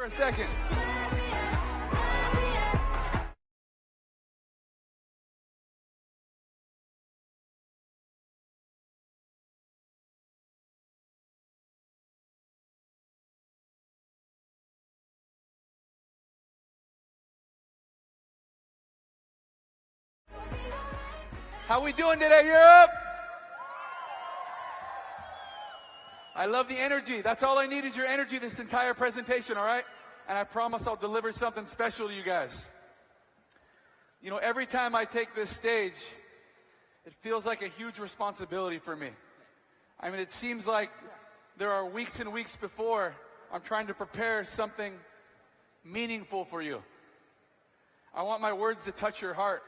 For a second. How we doing today, Europe? I love the energy. That's all I need is your energy this entire presentation, all right? And I promise I'll deliver something special to you guys. You know, every time I take this stage, it feels like a huge responsibility for me. I mean, it seems like there are weeks and weeks before I'm trying to prepare something meaningful for you. I want my words to touch your heart.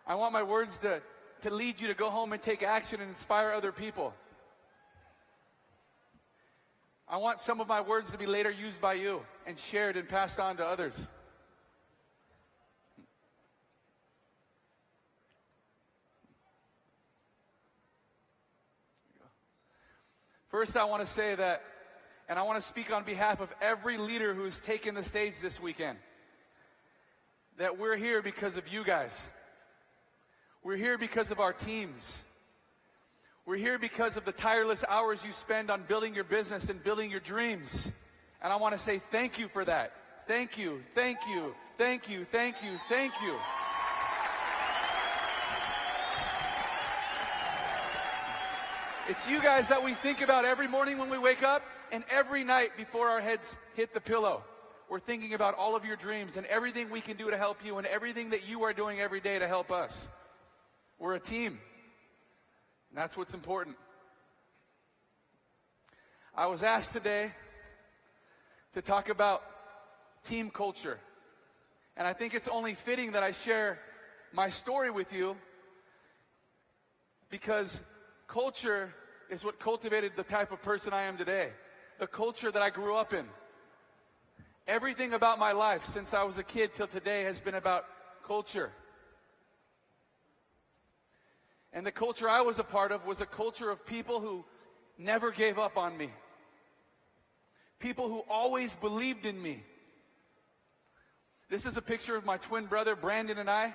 I want my words to lead you to go home and take action and inspire other people. I want some of my words to be later used by you and shared and passed on to others. First, I want to say that, and I want to speak on behalf of every leader who's taken the stage this weekend, that we're here because of you guys. We're here because of our teams. We're here because of the tireless hours you spend on building your business and building your dreams. And I want to say thank you for that. Thank you, thank you, thank you, thank you, thank you. It's you guys that we think about every morning when we wake up and every night before our heads hit the pillow. We're thinking about all of your dreams and everything we can do to help you and everything that you are doing every day to help us. We're a team. And that's what's important. I was asked today to talk about team culture. And I think it's only fitting that I share my story with you because culture is what cultivated the type of person I am today. The culture that I grew up in. Everything about my life since I was a kid till today has been about culture. And the culture I was a part of was a culture of people who never gave up on me. People who always believed in me. This is a picture of my twin brother, Brandon, and I.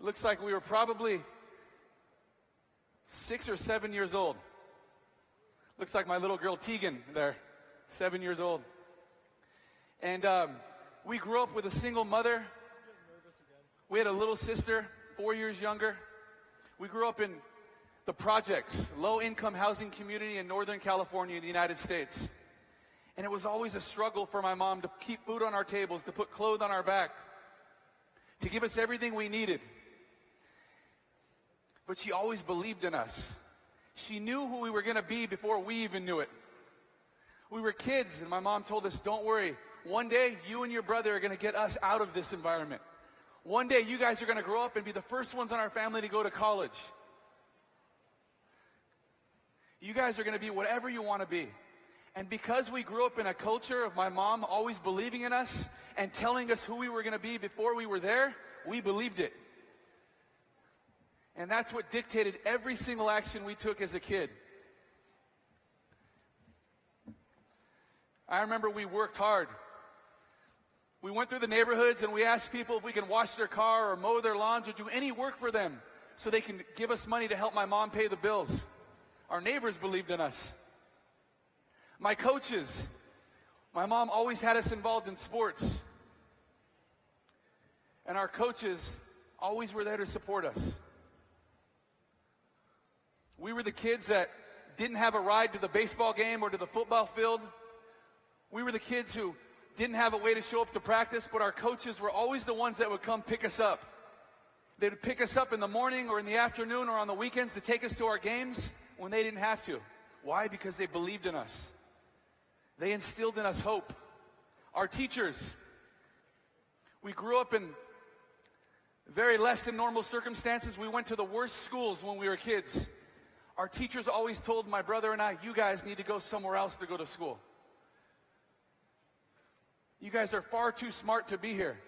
Looks like we were probably 6 or 7 years old. Looks like my little girl, Tegan, there, 7 years old. And we grew up with a single mother. We had a little sister, 4 years younger. We grew up in the projects, low-income housing community in Northern California in the United States. And it was always a struggle for my mom to keep food on our tables, to put clothes on our back, to give us everything we needed. But she always believed in us. She knew who we were going to be before we even knew it. We were kids, and my mom told us, don't worry, one day you and your brother are going to get us out of this environment. One day you guys are going to grow up and be the first ones in our family to go to college. You guys are going to be whatever you want to be. And because we grew up in a culture of my mom always believing in us and telling us who we were going to be before we were there, we believed it. And that's what dictated every single action we took as a kid. I remember we worked hard. We went through the neighborhoods and we asked people if we can wash their car or mow their lawns or do any work for them so they can give us money to help my mom pay the bills. Our neighbors believed in us. My coaches, my mom always had us involved in sports. And our coaches always were there to support us. We were the kids that didn't have a ride to the baseball game or to the football field. We were the kids who didn't have a way to show up to practice, but our coaches were always the ones that would come pick us up. They would pick us up in the morning or in the afternoon or on the weekends to take us to our games when they didn't have to. Why? Because they believed in us. They instilled in us hope. Our teachers, we grew up in very less than normal circumstances. We went to the worst schools when we were kids. Our teachers always told my brother and I, you guys need to go somewhere else to go to school. You guys are far too smart to be here.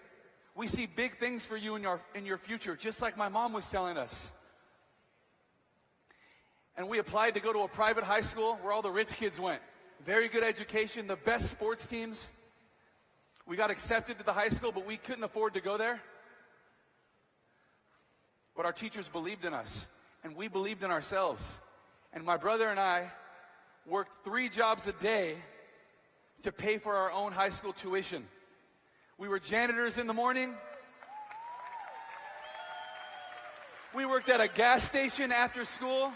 We see big things for you in your future, just like my mom was telling us. And we applied to go to a private high school where all the rich kids went. very good education, the best sports teams. We got accepted to the high school, but we couldn't afford to go there. But our teachers believed in us, and we believed in ourselves. And my brother and I worked 3 jobs a day to pay for our own high school tuition. We were janitors in the morning. We worked at a gas station after school,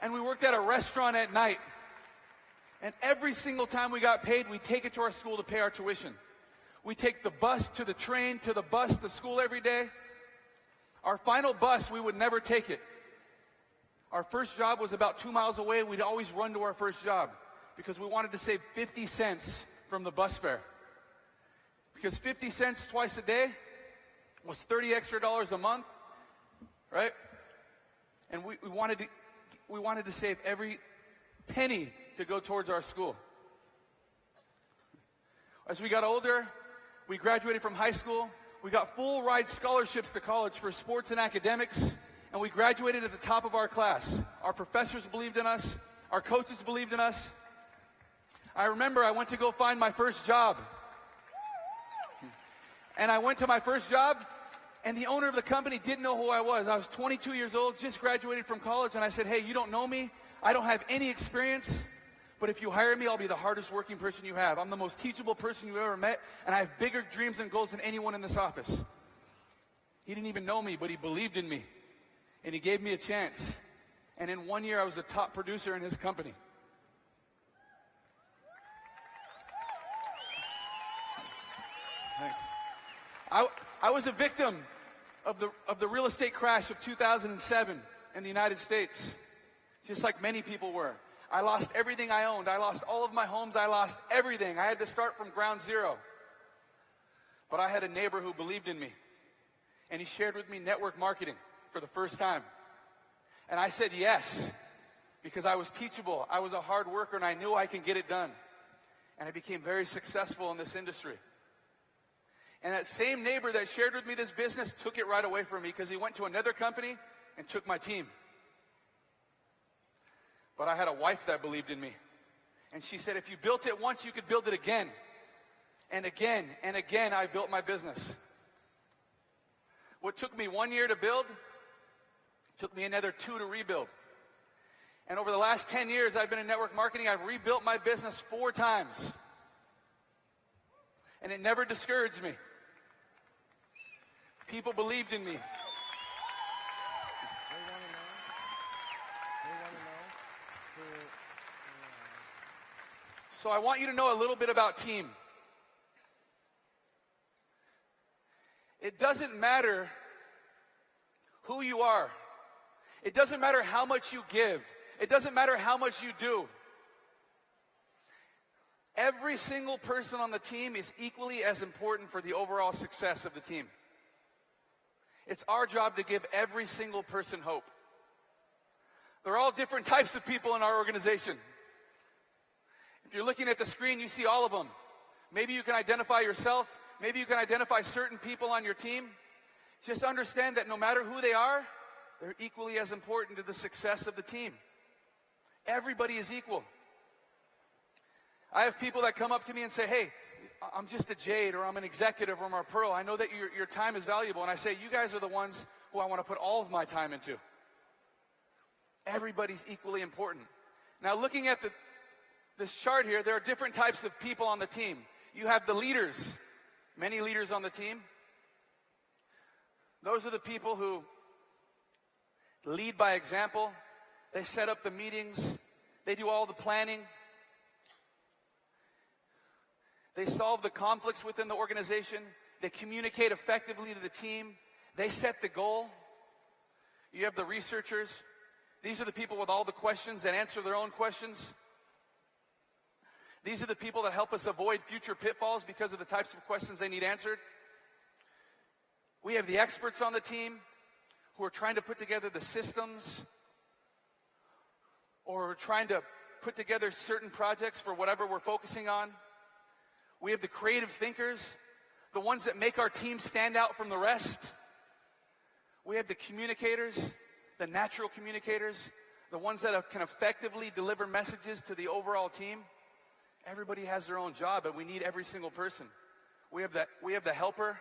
and we worked at a restaurant at night. And every single time we got paid, we'd take it to our school to pay our tuition. We'd take the bus to the train, to the bus to school every day. Our final bus, we would never take it. Our first job was about 2 miles away. We'd always run to our first job because we wanted to save 50 cents from the bus fare. Because 50 cents twice a day was $30 extra a month, right? And we wanted to save every penny to go towards our school. As we got older, we graduated from high school. We got full ride scholarships to college for sports and academics, and we graduated at the top of our class. Our professors believed in us. Our coaches believed in us. I remember I went to go find my first job. And I went to my first job, and the owner of the company didn't know who I was. I was 22 years old, just graduated from college, and I said, hey, you don't know me. I don't have any experience, but if you hire me, I'll be the hardest working person you have. I'm the most teachable person you've ever met, and I have bigger dreams and goals than anyone in this office. He didn't even know me, but he believed in me, and he gave me a chance. And in 1 year, I was the top producer in his company. Thanks. I was a victim of the real estate crash of 2007 in the United States, just like many people were. I lost everything I owned. I lost all of my homes. I lost everything. I had to start from ground zero. But I had a neighbor who believed in me, and he shared with me network marketing for the first time. And I said yes, because I was teachable. I was a hard worker, and I knew I can get it done. And I became very successful in this industry. And that same neighbor that shared with me this business took it right away from me because he went to another company and took my team. But I had a wife that believed in me. And she said, if you built it once, you could build it again. And again, and again, I built my business. What took me 1 year to build, took me another 2 to rebuild. And over the last 10 years, I've been in network marketing. I've rebuilt my business 4 times. And it never discouraged me. People believed in me. So I want you to know a little bit about team. It doesn't matter who you are. It doesn't matter how much you give. It doesn't matter how much you do. Every single person on the team is equally as important for the overall success of the team. It's our job to give every single person hope. There are all different types of people in our organization. If you're looking at the screen, you see all of them. Maybe you can identify yourself. Maybe you can identify certain people on your team. Just understand that no matter who they are, they're equally as important to the success of the team. Everybody is equal. I have people that come up to me and say, hey, I'm just a Jade, or I'm an executive, or I'm a Pearl. I know that your time is valuable. And I say, you guys are the ones who I want to put all of my time into. Everybody's equally important. Now, looking at this chart here, there are different types of people on the team. You have the leaders, many leaders on the team. Those are the people who lead by example. They set up the meetings. They do all the planning. They solve the conflicts within the organization. They communicate effectively to the team. They set the goal. You have the researchers. These are the people with all the questions that answer their own questions. These are the people that help us avoid future pitfalls because of the types of questions they need answered. We have the experts on the team who are trying to put together the systems, or trying to put together certain projects for whatever we're focusing on. We have the creative thinkers, the ones that make our team stand out from the rest. We have the communicators, the natural communicators, the ones that can effectively deliver messages to the overall team. Everybody has their own job, but we need every single person. We have the helper.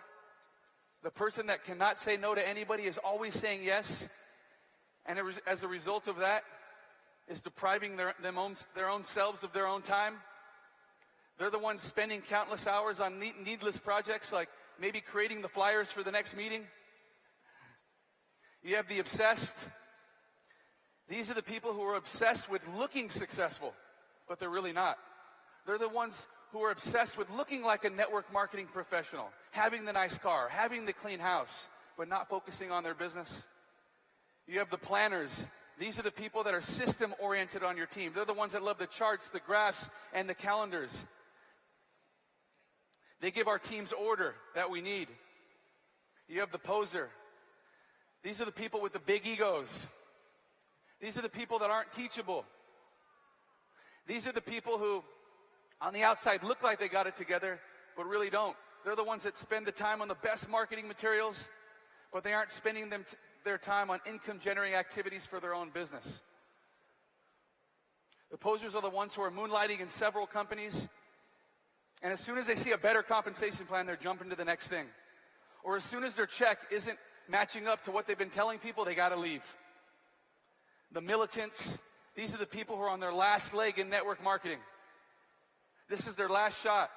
The person that cannot say no to anybody is always saying yes. And as a result of that, is depriving their own selves of their own time. They're the ones spending countless hours on needless projects, like maybe creating the flyers for the next meeting. You have the obsessed. These are the people who are obsessed with looking successful, but they're really not. They're the ones who are obsessed with looking like a network marketing professional, having the nice car, having the clean house, but not focusing on their business. You have the planners. These are the people that are system-oriented on your team. They're the ones that love the charts, the graphs, and the calendars. They give our teams order that we need. You have the poser. These are the people with the big egos. These are the people that aren't teachable. These are the people who, on the outside, look like they got it together, but really don't. They're the ones that spend the time on the best marketing materials, but they aren't spending their time on income-generating activities for their own business. The posers are the ones who are moonlighting in several companies, and as soon as they see a better compensation plan, they're jumping to the next thing. Or as soon as their check isn't matching up to what they've been telling people, they got to leave. The militants, these are the people who are on their last leg in network marketing. This is their last shot.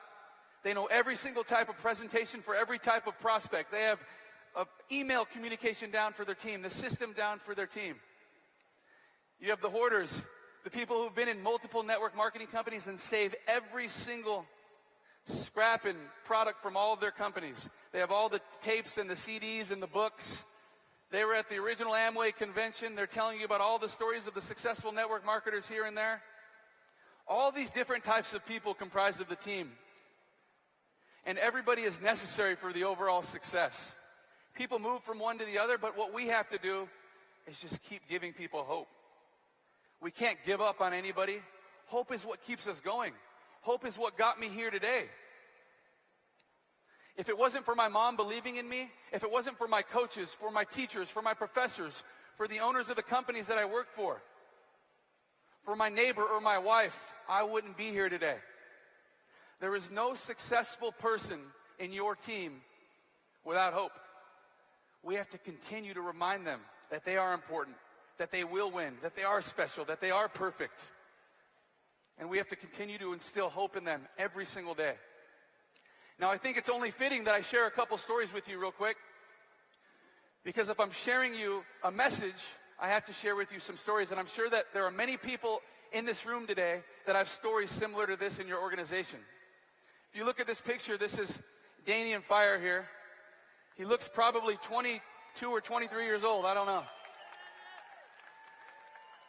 They know every single type of presentation for every type of prospect. They have email communication down for their team, the system down for their team. You have the hoarders, the people who've been in multiple network marketing companies and save every single scrap and product from all of their companies. They have all the tapes and the CDs and the books. They were at the original Amway convention. They're telling you about all the stories of the successful network marketers here and there. All these different types of people comprise of the team. And everybody is necessary for the overall success. People move from one to the other, but what we have to do is just keep giving people hope. We can't give up on anybody. Hope is what keeps us going. Hope is what got me here today. If it wasn't for my mom believing in me, if it wasn't for my coaches, for my teachers, for my professors, for the owners of the companies that I work for my neighbor or my wife, I wouldn't be here today. There is no successful person in your team without hope. We have to continue to remind them that they are important, that they will win, that they are special, that they are perfect. And we have to continue to instill hope in them every single day. Now, I think it's only fitting that I share a couple stories with you real quick. Because if I'm sharing you a message, I have to share with you some stories. And I'm sure that there are many people in this room today that have stories similar to this in your organization. If you look at this picture, this is Danian Fire here. He looks probably 22 or 23 years old. I don't know.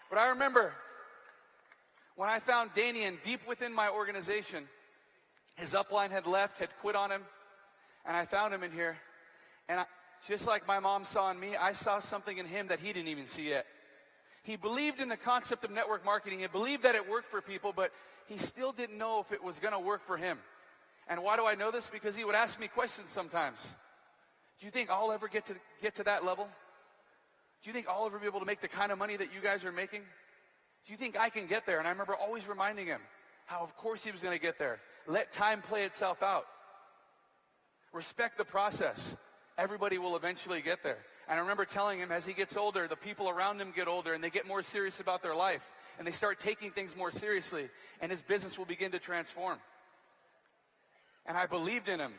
But I remember when I found Danian deep within my organization, his upline had left, had quit on him, and I found him in here. And just like my mom saw in me, I saw something in him that he didn't even see yet. He believed in the concept of network marketing. He believed that it worked for people, but he still didn't know if it was going to work for him. And why do I know this? Because he would ask me questions sometimes. Do you think I'll ever get to that level? Do you think I'll ever be able to make the kind of money that you guys are making? Do you think I can get there? And I remember always reminding him how of course he was going to get there. Let time play itself out. Respect the process. Everybody will eventually get there. And I remember telling him as he gets older, the people around him get older and they get more serious about their life. And they start taking things more seriously. And his business will begin to transform. And I believed in him.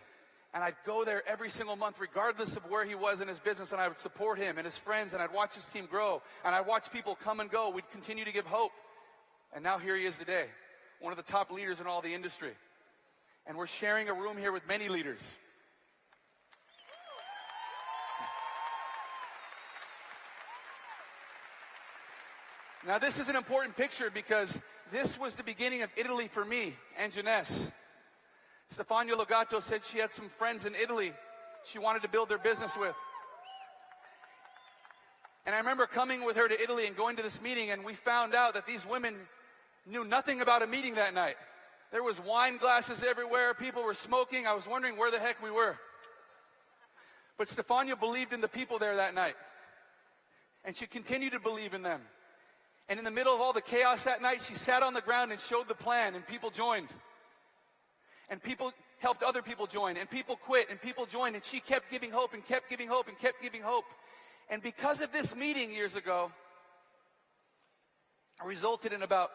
And I'd go there every single month, regardless of where he was in his business, and I would support him and his friends, and I'd watch his team grow, and I'd watch people come and go. We'd continue to give hope. And now here he is today, one of the top leaders in all the industry. And we're sharing a room here with many leaders. Now this is an important picture because this was the beginning of Italy for me and Janesse. Stefania Logato said she had some friends in Italy she wanted to build their business with. And I remember coming with her to Italy and going to this meeting, and we found out that these women knew nothing about a meeting that night. There was wine glasses everywhere. People were smoking. I was wondering where the heck we were. But Stefania believed in the people there that night. And she continued to believe in them. And in the middle of all the chaos that night, she sat on the ground and showed the plan, and people joined. And people helped other people join, and people quit, and people joined, and she kept giving hope and kept giving hope and kept giving hope. And because of this meeting years ago, it resulted in about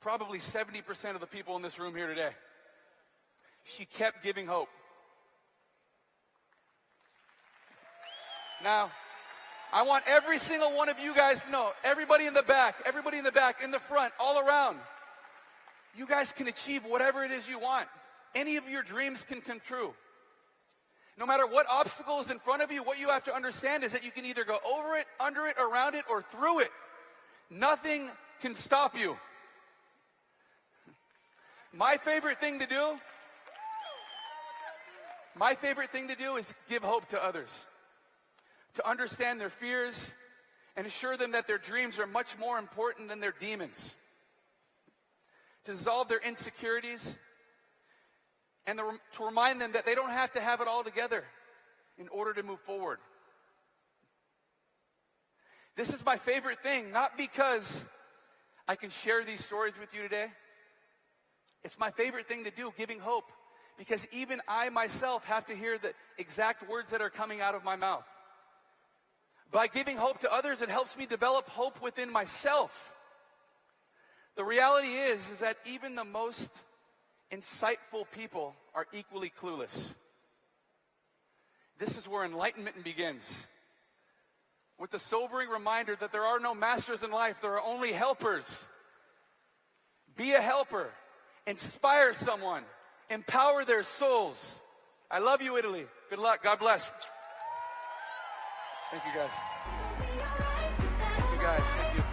probably 70% of the people in this room here today. She kept giving hope. Now, I want every single one of you guys to know, everybody in the back, in the front, all around, you guys can achieve whatever it is you want. Any of your dreams can come true. No matter what obstacle is in front of you, what you have to understand is that you can either go over it, under it, around it, or through it. Nothing can stop you. My favorite thing to do is give hope to others. To understand their fears and assure them that their dreams are much more important than their demons. To dissolve their insecurities and to remind them that they don't have to have it all together in order to move forward. This is my favorite thing, not because I can share these stories with you today. It's my favorite thing to do, giving hope, because even I myself have to hear the exact words that are coming out of my mouth. By giving hope to others, it helps me develop hope within myself. The reality is that even the most insightful people are equally clueless. This is where enlightenment begins. With the sobering reminder that there are no masters in life, there are only helpers. Be a helper. Inspire someone. Empower their souls. I love you, Italy. Good luck. God bless. Thank you, guys. Thank you, guys. Thank you.